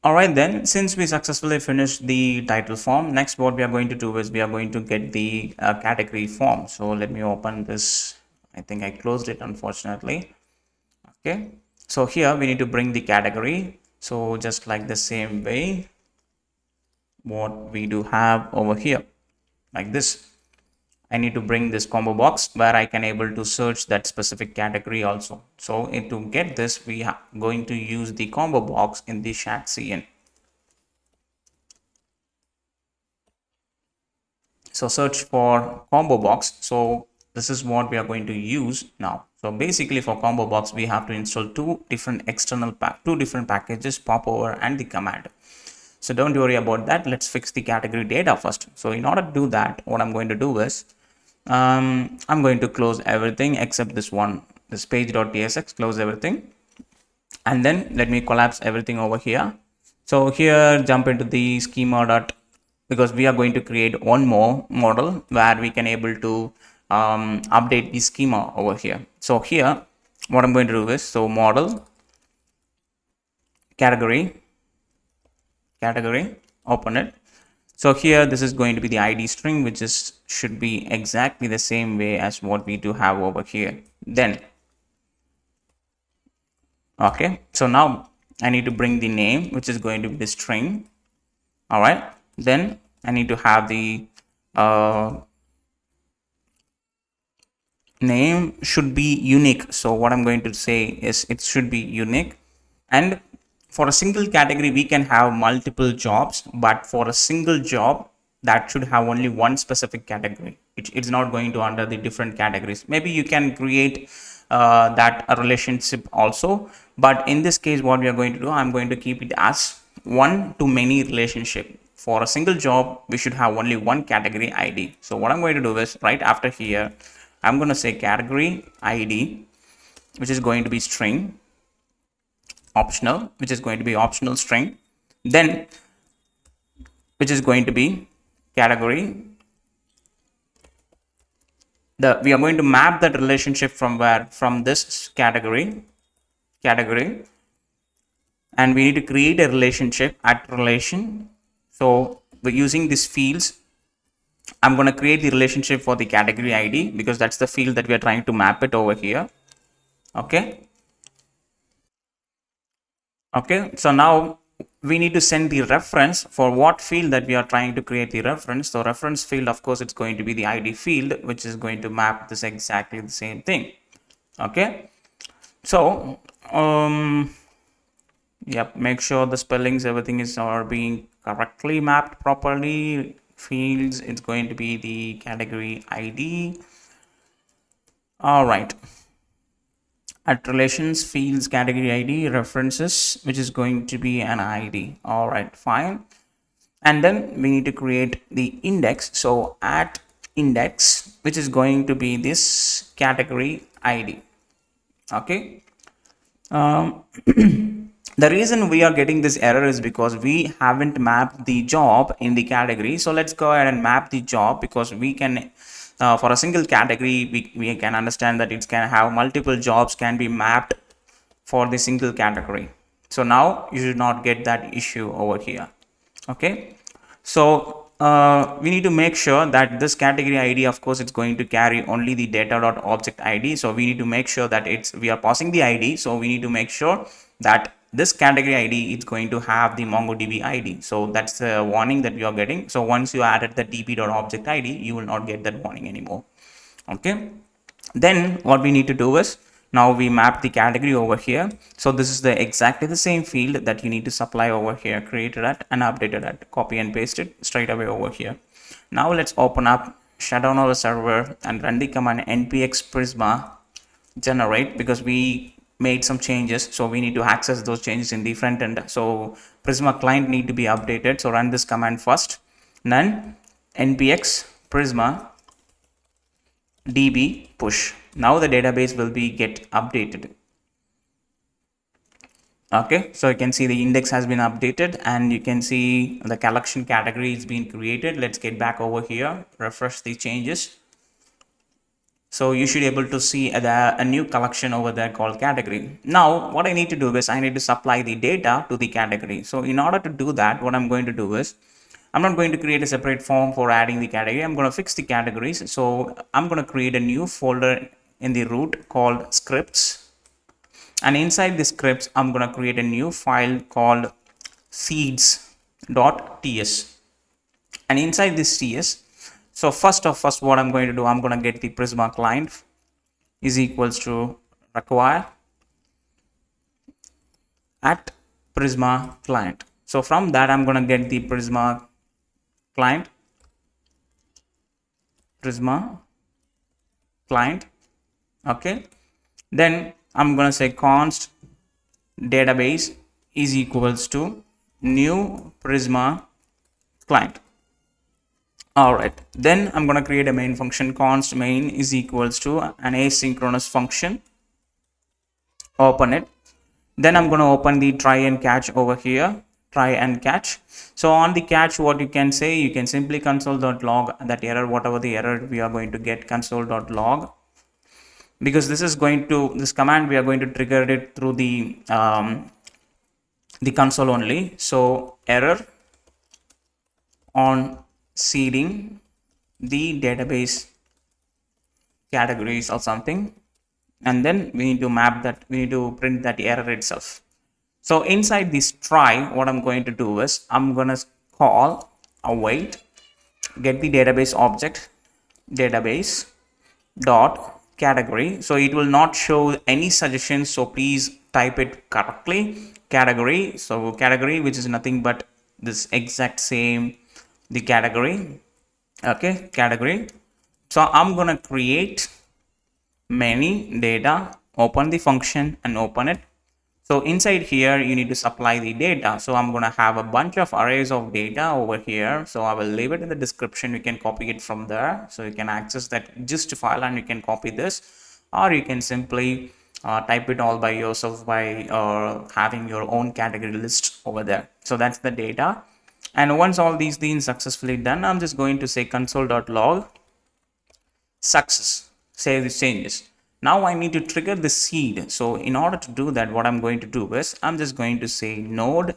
All right, then, since we successfully finished the title form, next what we are going to do is we are going to get the category form. So let me open this. I think I closed it, unfortunately. Okay, so here we need to bring the category. So just like the same way, what we do have over here, like this. I need to bring this combo box where I can able to search that specific category also. So to get this, we are going to use the combo box in the Shadcn. So search for combo box. So this is what we are going to use now. So basically for combo box, we have to install two different packages, popover and the command. So don't worry about that. Let's fix the category data first. So in order to do that, what I'm going to do is I'm going to close everything except this one, this page.tsx, close everything. And then let me collapse everything over here. So here jump into the schema dot, because we are going to create one more model where we can able to update the schema over here. So here what I'm going to do is, so model category, open it. So here this is going to be the ID string, which is should be exactly the same way as what we do have over here. Then okay, so now I need to bring the name, which is going to be the string. All right, then I need to have the name should be unique. So what I'm going to say is it should be unique. And for a single category, we can have multiple jobs, but for a single job, that should have only one specific category. It's not going to under the different categories. Maybe you can create that a relationship also, but in this case, what we are going to do, I'm going to keep it as one to many relationship. For a single job, we should have only one category ID. So what I'm going to do is right after here, I'm going to say category ID, which is going to be string, optional, which is going to be optional string, then which is going to be category. We are going to map that relationship from where, from this category, and we need to create a relationship at relation. So we're using these fields. I'm going to create the relationship for the category ID because that's the field that we are trying to map it over here. Okay. Okay, so now we need to send the reference for what field that we are trying to create the reference. So reference field, of course, it's going to be the ID field, which is going to map this exactly the same thing. Okay, so yep, make sure the spellings, everything is are being correctly mapped properly. Fields, it's going to be the category ID. All right. At relations, fields, category ID, references, which is going to be an ID. All right, fine. And then we need to create the index. So at index, which is going to be this category ID. Okay. The reason we are getting this error is because we haven't mapped the job in the category. So let's go ahead and map the job, because we can for a single category, we can understand that it can have multiple jobs can be mapped for the single category. So now you should not get that issue over here. Okay, so we need to make sure that this category ID, of course, it's going to carry only the data.object ID. So we need to make sure that we are passing the ID. So we need to make sure that this category ID is going to have the MongoDB ID. So that's the warning that we are getting. So once you added the db.object ID, you will not get that warning anymore. Okay, then what we need to do is, now we map the category over here. So this is the exactly the same field that you need to supply over here, created at and updated at, copy and paste it straight away over here. Now let's open up, shut down our server and run the command npx prisma generate, because we made some changes, so we need to access those changes in the front end. So Prisma client need to be updated. So run this command first, then npx prisma db push. Now the database will be get updated. Okay, so you can see the index has been updated and you can see the collection category is being created. Let's get back over here, refresh the changes. So you should be able to see a new collection over there called category. Now what I need to do is I need to supply the data to the category. So in order to do that, what I'm going to do is I'm not going to create a separate form for adding the category. I'm going to fix the categories. So I'm going to create a new folder in the root called scripts. And inside the scripts, I'm going to create a new file called seeds.ts. And inside this ts, so first what I'm going to do, I'm going to get the Prisma client is equals to require at Prisma client. So from that, I'm going to get the Prisma client, Prisma client. Okay. Then I'm going to say const database is equals to new Prisma client. All right. Then I'm going to create a main function. Const main is equals to an asynchronous function. Open it. Then I'm going to open the try and catch over here. Try and catch. So on the catch, what you can say, you can simply console.log that error, whatever the error we are going to get, console.log, because this command we are going to trigger it through the console only. So error on seeding the database categories or something, and then we need to map that, we need to print that error itself. So inside this try, what I'm going to do is I'm going to call await get the database object database dot category. So it will not show any suggestions, so please type it correctly. Category, so category, which is nothing but this exact same the category. Okay, category. So I'm gonna create many data, open the function and open it. So inside here, you need to supply the data. So I'm going to have a bunch of arrays of data over here. So I will leave it in the description. You can copy it from there. So you can access that gist file and you can copy this, or you can simply type it all by yourself by having your own category list over there. So that's the data. And once all these things successfully done, I'm just going to say console.log success, save these changes. Now I need to trigger the seed. So in order to do that, what I'm going to do is I'm just going to say node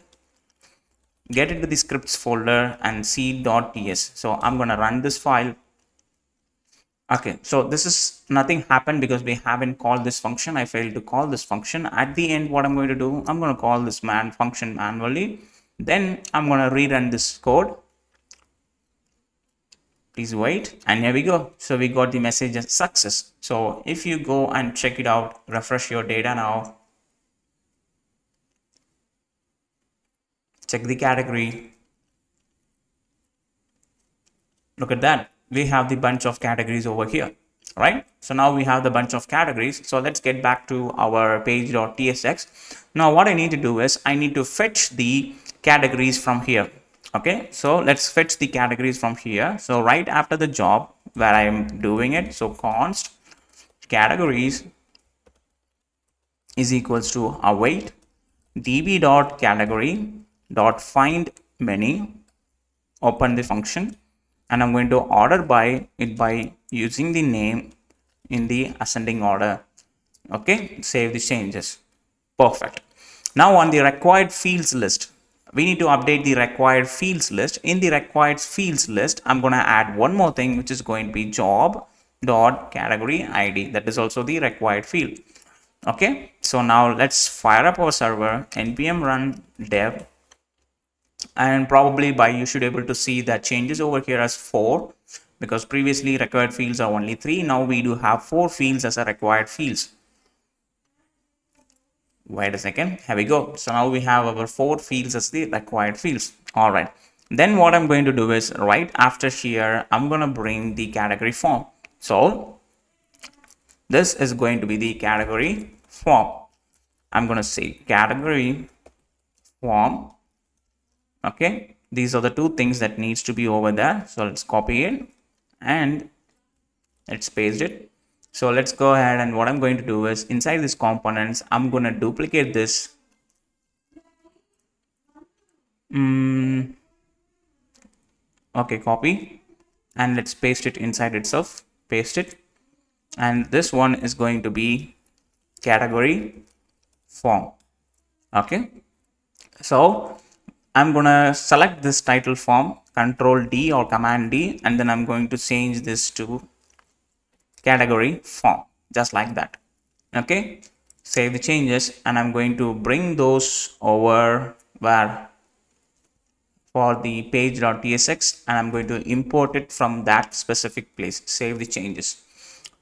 get into the scripts folder and seed.ts. So I'm going to run this file. Okay, so this is nothing happened because we haven't called this function. I failed to call this function. At the end, what I'm going to do, I'm going to call this function manually. Then I'm going to rerun this code. Please wait, and here we go. So we got the message as success. So if you go and check it out, refresh your data now, check the category, look at that, we have the bunch of categories over here, right? So now we have the bunch of categories. So let's get back to our page.tsx. Now what I need to do is I need to fetch the categories from here. Okay, so let's fetch the categories from here. So right after the job where I am doing it, so const categories is equals to await db.category dot find many, open the function, and I'm going to order by it by using the name in the ascending order. Okay, save the changes. Perfect. Now on the required fields list, we need to update the required fields list. In the required fields list, I'm going to add one more thing, which is going to be job dot category id. That is also the required field. Okay, so now let's fire up our server, npm run dev, and probably by you should be able to see that changes over here as 4, because previously required fields are only 3. Now we do have 4 fields as a required fields. Wait a second, here we go. So now we have our 4 fields as the required fields. All right, then what I'm going to do is right after here, I'm going to bring the category form. So this is going to be the category form. I'm going to say category form. Okay, these are the 2 things that needs to be over there. So let's copy it and let's paste it. So let's go ahead, and what I'm going to do is inside these components, I'm going to duplicate this. Okay, copy, and let's paste it inside itself. Paste it. and this one is going to be category form. Okay, so I'm gonna select this title form, Control D or Command D, and then I'm going to change this to category form, just like that. Okay, save the changes, and I'm going to bring those over where for the page.tsx, and I'm going to import it from that specific place. Save the changes.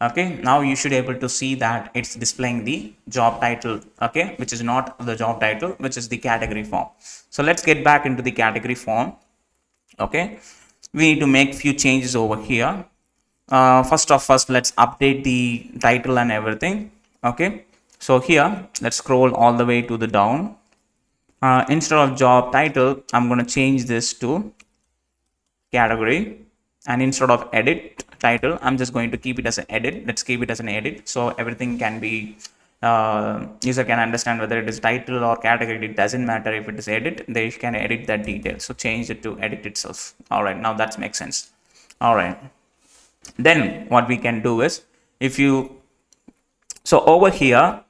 Okay, now you should be able to see that it's displaying the job title, okay, which is not the job title, which is the category form. So let's get back into the category form. Okay, we need to make few changes over here. First, let's update the title and everything. Okay, so here let's scroll all the way to the down. Instead of job title, I'm going to change this to category, and instead of edit title, I'm just going to keep it as an edit. Let's keep it as an edit, so everything can be user can understand whether it is title or category. It doesn't matter. If it is edit, they can edit that detail, so change it to edit itself. All right, now that makes sense. All right, then what we can do is, if you so over here,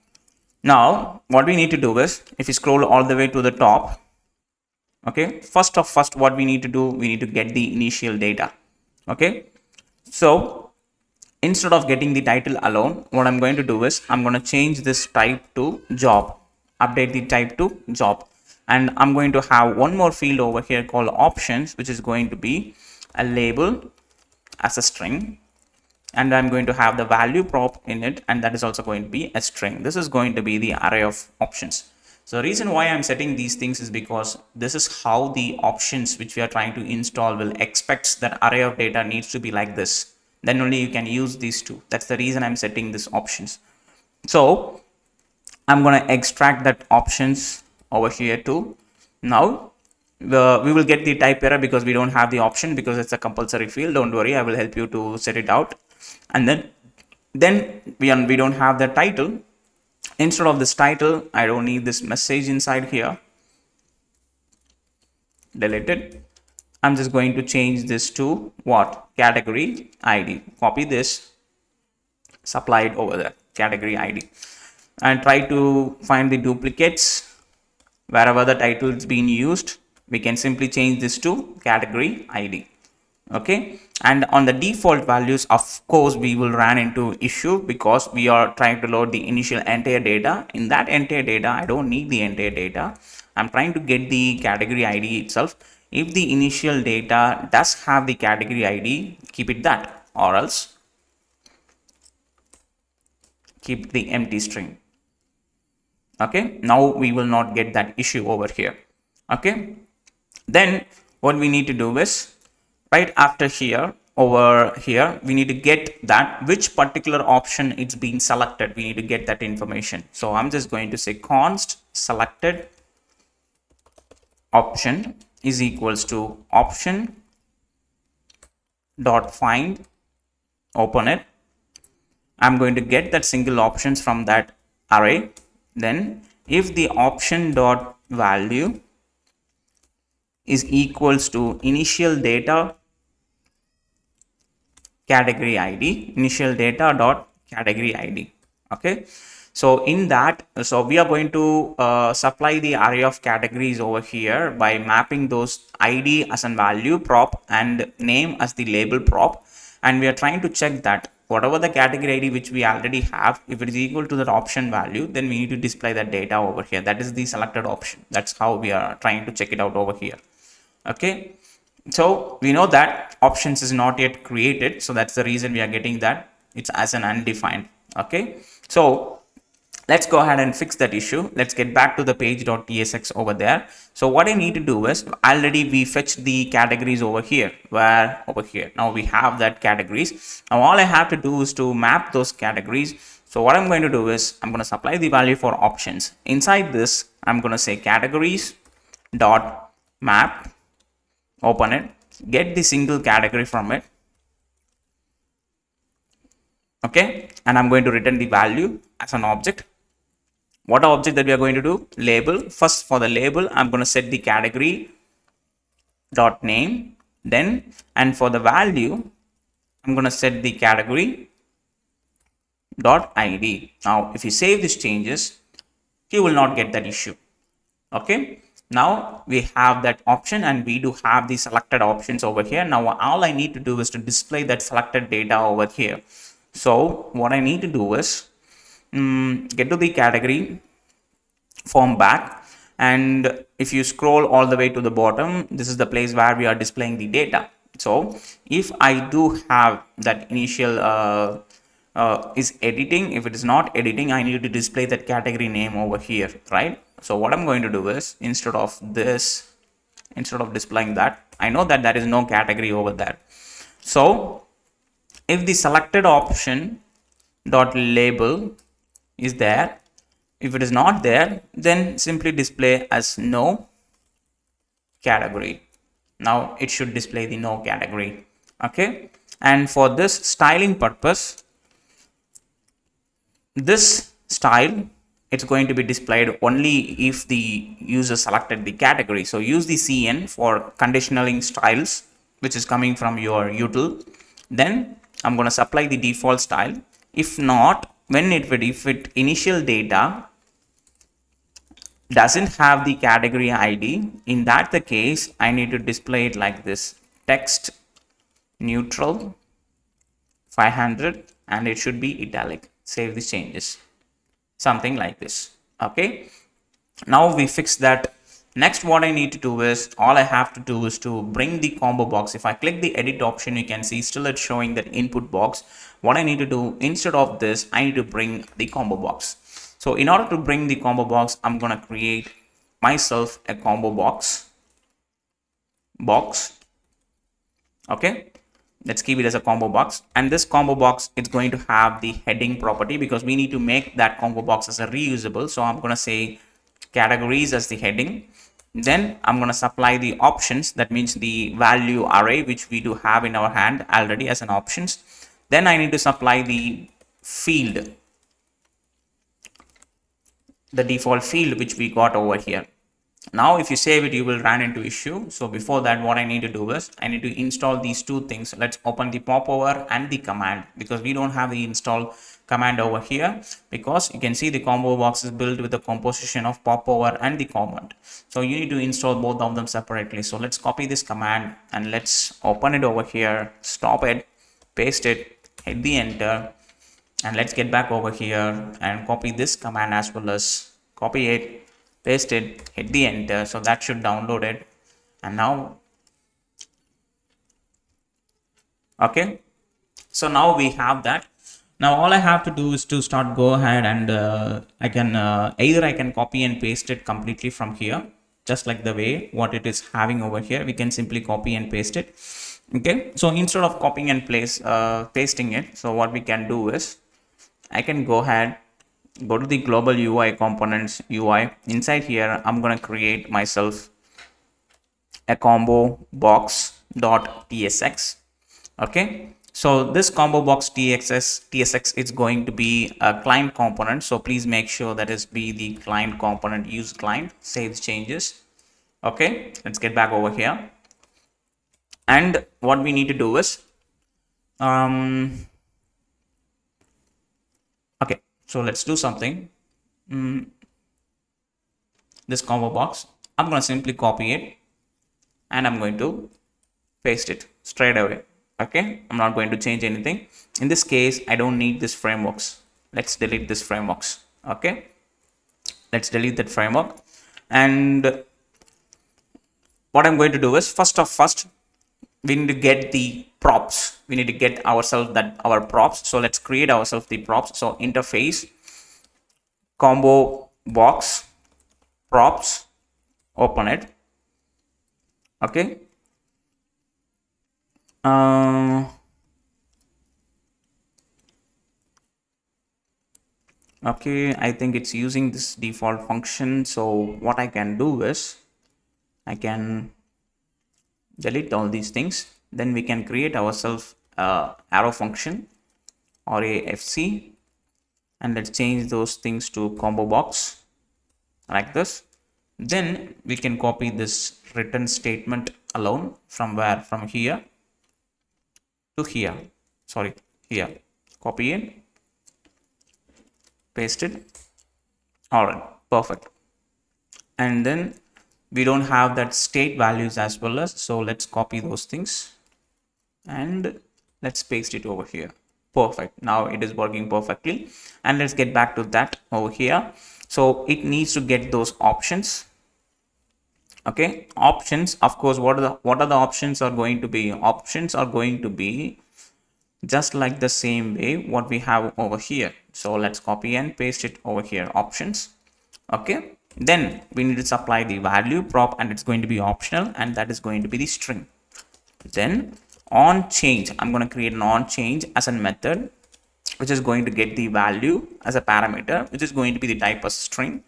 now what we need to do is, if you scroll all the way to the top, okay, first what we need to do, we need to get the initial data. Okay, so instead of getting the title alone, what I'm going to do is, I'm going to change this type to job, update the type to job, and I'm going to have one more field over here called options, which is going to be a label as a string, and I'm going to have the value prop in it, and that is also going to be a string. This is going to be the array of options. So the reason why I'm setting these things is because this is how the options which we are trying to install will expect that array of data needs to be like this. Then only you can use these two. That's the reason I'm setting this options. So I'm going to extract that options over here too. Now we will get the type error because we don't have the option, because it's a compulsory field. Don't worry, I will help you to set it out. And then we don't have the title. Instead of this title, I don't need this message inside here. Delete it. I'm just going to change this to what? Category ID. Copy this, supply it over there, category ID, and try to find the duplicates wherever the title is being used. We can simply change this to category ID. Okay, and on the default values, of course, we will run into issue because we are trying to load the initial entire data. In that entire data, I don't need the entire data. I'm trying to get the category ID itself. If the initial data does have the category ID, keep it that, or else keep the empty string. Okay, now we will not get that issue over here. Okay, then what we need to do is, right after here, over here, we need to get that which particular option it's being selected. We need to get that information. So I'm just going to say const selected option is equals to option dot find, open it. I'm going to get that single options from that array. Then if the option dot value is equals to initial data category ID, initial data dot category ID. Okay, so in that, so we are going to supply the array of categories over here by mapping those ID as a value prop and name as the label prop, and we are trying to check that whatever the category ID which we already have, if it is equal to that option value, then we need to display that data over here. That is the selected option. That's how we are trying to check it out over here. Okay, so we know that options is not yet created, so that's the reason we are getting that it's as an undefined. Okay, so let's go ahead and fix that issue. Let's get back to the page.tsx over there. So what I need to do is, already we fetched the categories over here, where over here now we have that categories. Now all I have to do is to map those categories. So what I'm going to do is, I'm going to supply the value for options. Inside this, I'm going to say categories dot map, open it, get the single category from it. Okay, and I'm going to return the value as an object. What object that we are going to do? Label. First, for the label, I'm going to set the category dot name. Then, and for the value, I'm going to set the category id. Now if you save these changes, you will not get that issue. Okay, now we have that option and we do have the selected options over here. Now all I need to do is to display that selected data over here. So what I need to do is get to the category form back, and if you scroll all the way to the bottom, this is the place where we are displaying the data. So if I do have that initial is editing, if it is not editing, I need to display that category name over here, right? So what I'm going to do is, instead of displaying that, I know that there is no category over there. So if the selected option dot label is there, if it is not there, then simply display as no category. Now it should display the no category. Okay, and for this styling purpose, this style, it's going to be displayed only if the user selected the category. So use the cn for conditionaling styles, which is coming from your util. Then I'm going to supply the default style. If not, if it initial data doesn't have the category id, in that the case I need to display it like this: text neutral 500, and it should be italic. Save the changes, something like this. Okay, now we fix that. Next, what I need to do is, all I have to do is to bring the combo box. If I click the edit option, you can see still it's showing that input box. What I need to do, instead of this, I need to bring the combo box. So in order to bring the combo box, I'm going to create myself a combo box. Okay, let's keep it as a combo box, and this combo box is going to have the heading property because we need to make that combo box as a reusable. So I'm going to say categories as the heading. Then I'm going to supply the options, that means the value array which we do have in our hand already as an options. Then I need to supply the field, the default field which we got over here. Now if you save it, you will run into issue. So before that, what I need to do is I need to install these two things. Let's open the popover and the command, because we don't have the install command over here, because you can see the combo box is built with the composition of popover and the command. So you need to install both of them separately. So let's copy this command and let's open it over here, stop it, paste it, hit the enter, and let's get back over here and copy this command as well as copy it, paste it, hit the enter. So that should download it. And now, okay, so now we have that. Now all I have to do is to go ahead and I can either I can copy and paste it completely from here, just like the way what it is having over here. We can simply copy and paste it. Okay, so instead of copying and pasting it, so what we can do is I can go ahead, go to the global UI components UI. Inside here, I'm going to create myself a combo box dot tsx. Okay, so this combo box tsx is going to be a client component. So please make sure that is be the client component, use client, save changes. Okay, let's get back over here. And what we need to do is, okay, so let's do something. This combo box, I'm going to simply copy it and I'm going to paste it straight away. Okay, I'm not going to change anything. In this case, I don't need this frameworks. Let's delete this frameworks. Okay, let's delete that framework. And what I'm going to do is, first we need to get the props. We need to get ourselves our props. So let's create ourselves the props. So interface combo box props, open it. Okay, okay, I think it's using this default function. So what I can do is I can delete all these things. Then we can create ourselves arrow function or a fc, and let's change those things to combo box like this. Then we can copy this return statement alone from where, from here to here, sorry, here, copy it, paste it. All right, perfect. And then we don't have that state values as well as, so let's copy those things and let's paste it over here. Perfect. Now it is working perfectly. And let's get back to that over here. So it needs to get those options. Okay, options, of course, what are the options are going to be? Options are going to be just like the same way what we have over here. So let's copy and paste it over here, options. Okay, then we need to supply the value prop and it's going to be optional and that is going to be the string. Then on change, I'm going to create an on change as a method which is going to get the value as a parameter, which is going to be the type of string,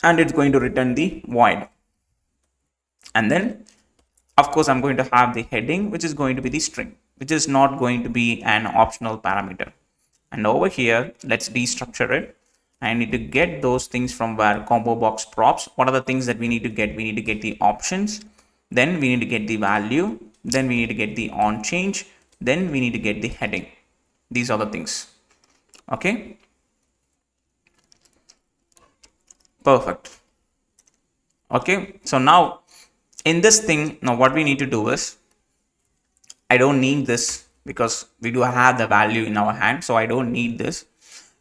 and it's going to return the void. And then of course I'm going to have the heading which is going to be the string, which is not going to be an optional parameter. And over here let's destructure it. I need to get those things from where combo box props. What are the things that we need to get? We need to get the options, then we need to get the value, then we need to get the on change, then we need to get the heading. These are the things. Okay, perfect. Okay, so now in this thing, now what we need to do is, I don't need this because we do have the value in our hand, so I don't need this.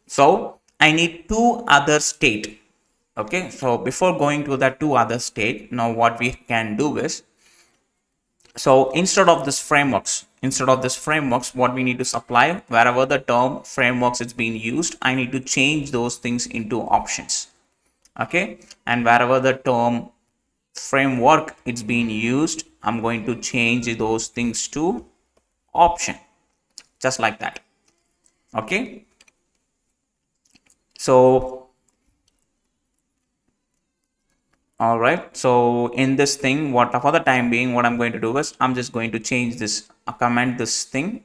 So I need two other state. Okay, so before going to that two other state, now what we can do is, so instead of this frameworks, what we need to supply, wherever the term frameworks is being used, I need to change those things into options. Okay, and wherever the term framework is being used, I'm going to change those things to option, just like that. Okay, so all right, so in this thing, what for the time being, what I'm going to do is I'm just going to change this, comment this thing,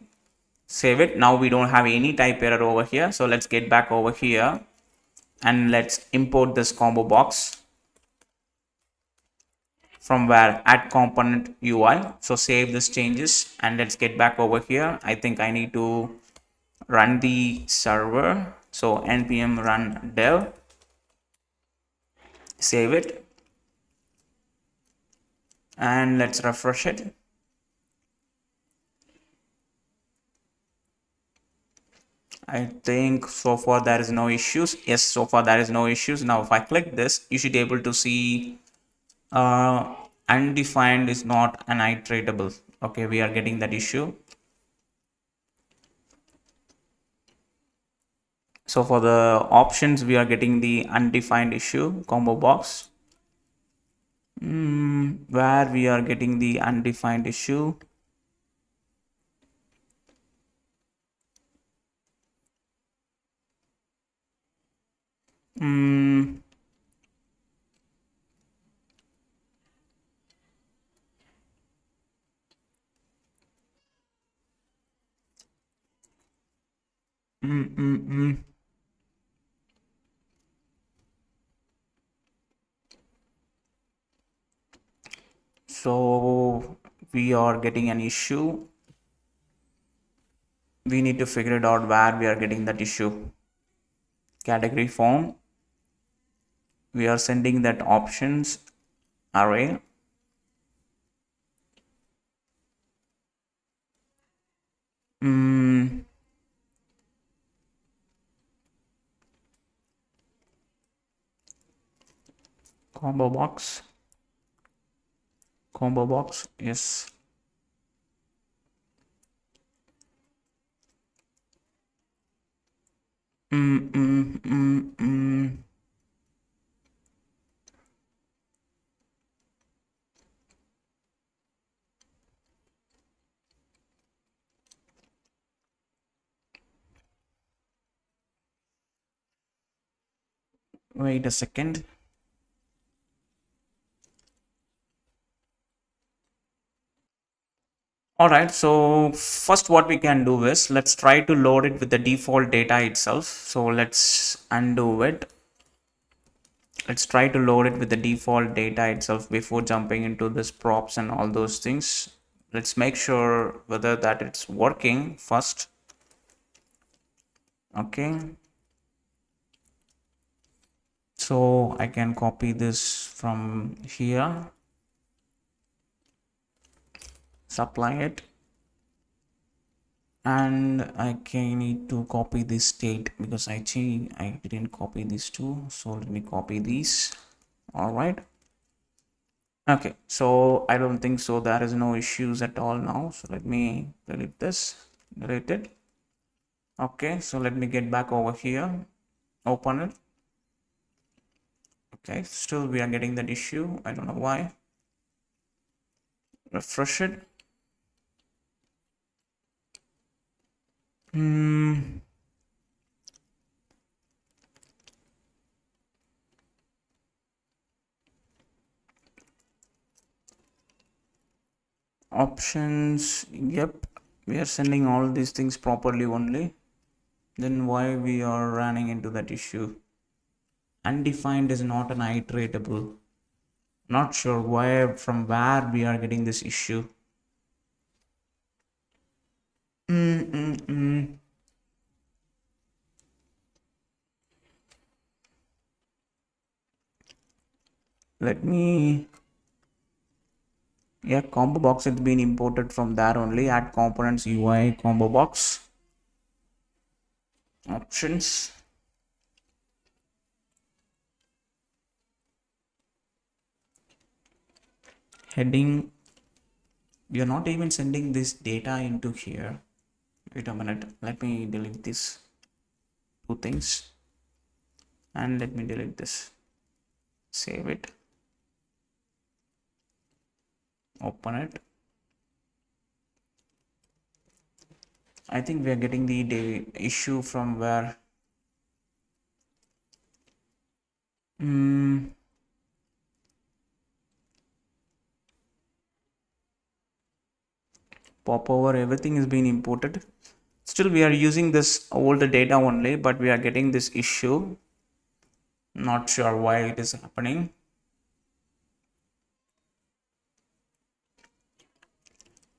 save it. Now we don't have any type error over here, so let's get back over here and let's import this combo box from where add component UI. So save this changes and let's get back over here. I think I need to run the server, so npm run dev, save it, and let's refresh it. I think so far there is no issues. Yes, so far there is no issues. Now if I click this, you should be able to see undefined is not an iteratable. Okay, we are getting that issue. So for the options, we are getting the undefined issue combo box. Where we are getting the undefined issue. So we are getting an issue. We need to figure it out where we are getting that issue. Category form. We are sending that options array. Combo box. Combo box, yes. Wait a second. All right, so first what we can do is let's try to load it with the default data itself. So let's undo it. Let's try to load it with the default data itself before jumping into this props and all those things. Let's make sure whether that it's working first. Okay, So I can copy this from here, supply it, and I can need to copy this state because I didn't copy these two, so let me copy these. All right. Okay, so I don't think so there is no issues at all now, so let me delete this, delete it. Okay, so let me get back over here, open it. Okay, still we are getting that issue, I don't know why. Refresh it. Options, yep, we are sending all these things properly only. Then why we are running into that issue? Undefined is not an iteratable. Not sure why, from where we are getting this issue. Let me, yeah, combo box has been imported from there only. Add components UI combo box. Options. Heading. We are not even sending this data into here. Wait a minute. Let me delete these two things. And let me delete this. Save it. Open it. I think we are getting the issue from where. Popover, everything is being imported. Still we are using this older data only, but we are getting this issue. Not sure why it is happening.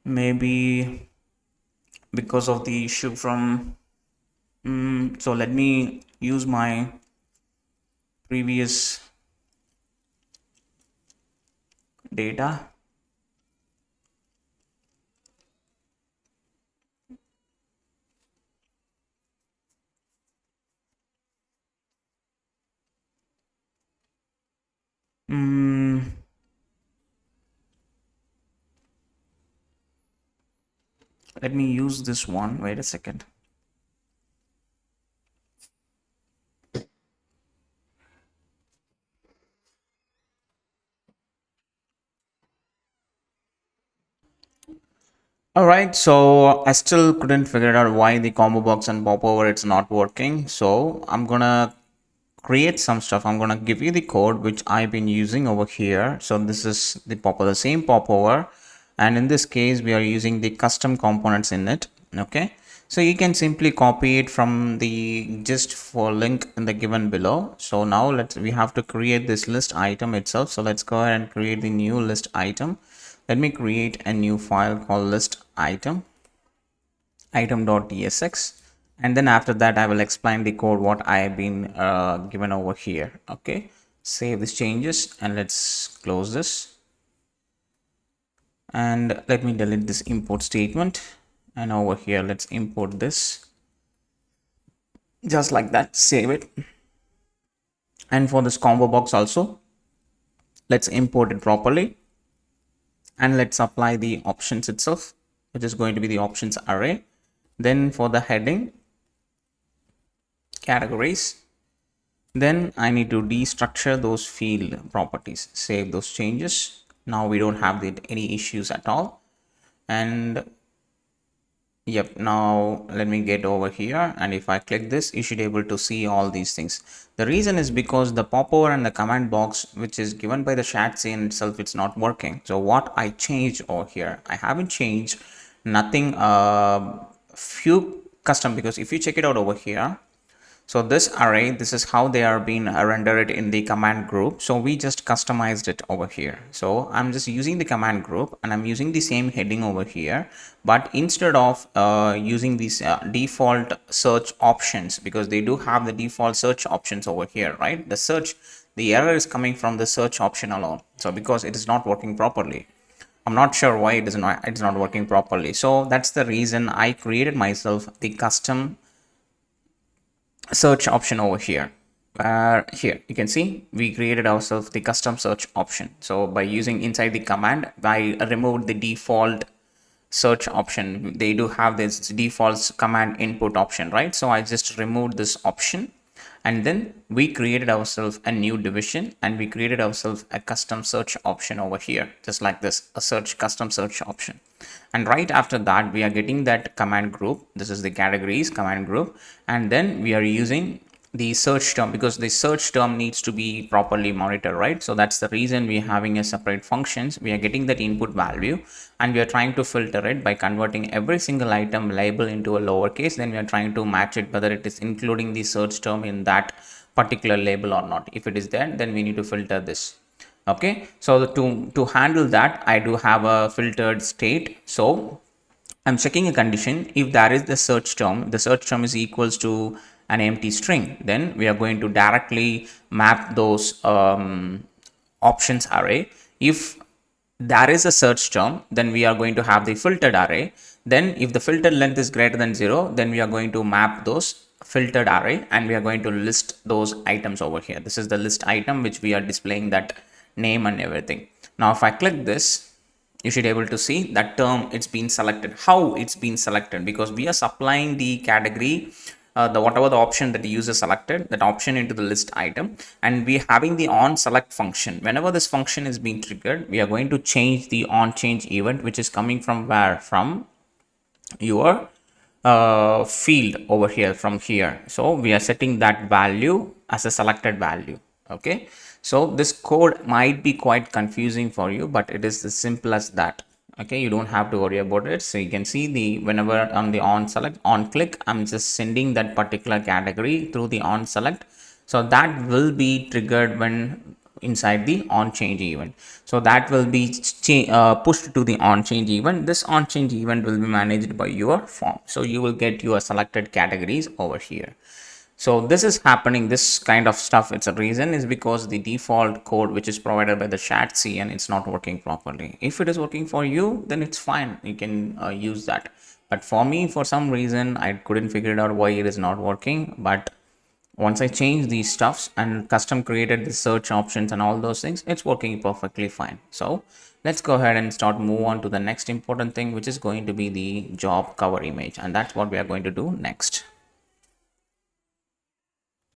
Maybe because of the issue from so let me use my previous data. Let me use this one. Wait a second. All right, so I still couldn't figure out why the combo box and popover it's not working. So I'm gonna create some stuff. I'm gonna give you the code which I've been using over here. So this is the same popover, and in this case we are using the custom components in it. Okay, so you can simply copy it from the just for link in the given below. So now we have to create this list item itself. So let's go ahead and create the new list item. Let me create a new file called list item.tsx, and then after that I will explain the code what I have been given over here. Okay, save these changes and let's close this, and let me delete this import statement, and over here let's import this just like that. Save it, and for this combo box also let's import it properly, and let's apply the options itself, which is going to be the options array. Then for the heading categories, then I need to destructure those field properties, save those changes. Now we don't have any issues at all. And yep, now let me get over here, and if I click this, you should be able to see all these things. The reason is because the popover and the command box which is given by the Shadcn itself, it's not working. So what I changed over here, I haven't changed nothing, few custom, because if you check it out over here, So this array, this is how they are being rendered in the command group. So we just customized it over here. So I'm just using the command group and I'm using the same heading over here, but instead of using these default search options, because they do have the default search options over here, right? The error is coming from the search option alone. So because it is not working properly. I'm not sure why it's not working properly. So that's the reason I created myself the custom search option over here. Here you can see we created ourselves the custom search option. So by using inside the command, I removed the default search option. They do have this default command input option, right? So I just removed this option, and then we created ourselves a new division and we created ourselves a custom search option over here, just like this, a custom search option. And right after that, we are getting that command group. This is the categories command group, and then we are using the search term, because the search term needs to be properly monitored, right? So that's the reason we are having a separate functions. We are getting that input value and we are trying to filter it by converting every single item label into a lowercase. Then we are trying to match it whether it is including the search term in that particular label or not. If it is there, then we need to filter this. Okay, so to handle that, I do have a filtered state. So I'm checking a condition. If there is the search term is equals to an empty string, then we are going to directly map those options array. If there is a search term, then we are going to have the filtered array. Then if the filtered length is greater than 0, then we are going to map those filtered array and we are going to list those items over here. This is the list item which we are displaying that name and everything. Now if I click this, you should be able to see that term, it's been selected. How it's been selected? Because we are supplying the category, the whatever the option that the user selected, that option into the list item, and we having the on select function. Whenever this function is being triggered, we are going to change the on change event, which is coming from where? From your field over here, from here. So we are setting that value as a selected value. Okay, so this code might be quite confusing for you, but it is as simple as that. Okay, you don't have to worry about it. So you can see the whenever on the on select on click, I'm just sending that particular category through the on select. So that will be triggered when inside the on change event. So that will be pushed to the on change event. This on change event will be managed by your form. So you will get your selected categories over here. So this is happening, this kind of stuff. It's a reason is because the default code which is provided by the Shadcn, it's not working properly. If it is working for you, then it's fine, you can use that. But for me, for some reason, I couldn't figure it out why it is not working. But once I changed these stuffs and custom created the search options and all those things, it's working perfectly fine. So let's go ahead and move on to the next important thing, which is going to be the job cover image, and that's what we are going to do next.